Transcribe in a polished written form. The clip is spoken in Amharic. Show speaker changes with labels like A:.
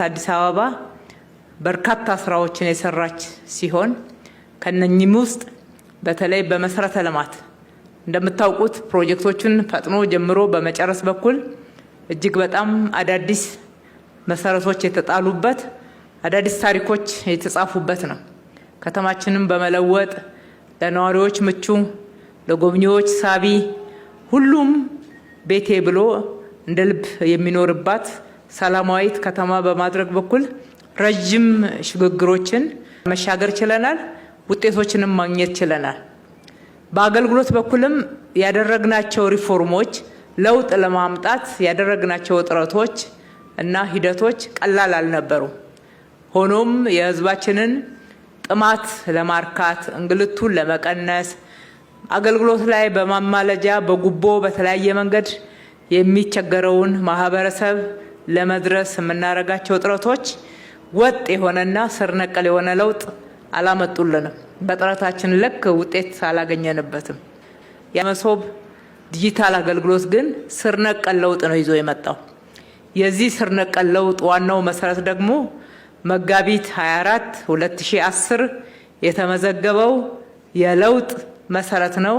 A: አዲስ አበባ በርካታ ስራዎችን የሰራች ሲሆን ከነኚህም ውስጥ በተለይ በመሰረተ ልማት እንደምታውቁት ፕሮጀክቶችን ፈጥኖ ጀምሮ በመጨረስ በኩል እጅግ በጣም አዳዲስ መሰረቶች የተጣሉበት አዳዲስ ታሪኮች የተጻፉበት ነው። ከተማችንን በመለወጥ ለነዋሪዎች ምቹ፣ ለጎብኚዎች ሳቢ፣ ሁሉም ቤቴ ብሎ እንደ ልብ የሚኖርባት ሰላማዊት ከተማ በማድረግ በኩል ረጅም ሽግግሮችን መሻገር ችለናል። ውጤቶችንም ማግኘት ችለናል። በአገልግሎት በኩልም ያደረግናቸው ሪፎርሞች ለውጥ ለማምጣት ያደረግናቸው ጥረቶች እና ሂደቶች ቀላል አልነበሩም። ሆኖም የህዝባችንን ጥማት ለማርካት እንግልቱን ለመቀነስ አገልግሎት ላይ በማማለጃ በጉቦ በተለያየ መንገድ የሚቸገረውን ማህበረሰብ ለመድረስ የምናደርጋቸው ጥረቶች ወጥ የሆነና ስር ነቀል የሆነ ለውጥ አላመጡልንም። በጥረታችን ልክ ውጤት አላገኘንበትም። የመሶብ ዲጂታል አገልግሎት ግን ስር ነቀል ለውጥ ነው ይዞ የመጣው። የዚህ ስር ነቀል ለውጥ ዋናው መሰረት ደግሞ መጋቢት 24 2010 የተመዘገበው የለውጥ መሰረት ነው።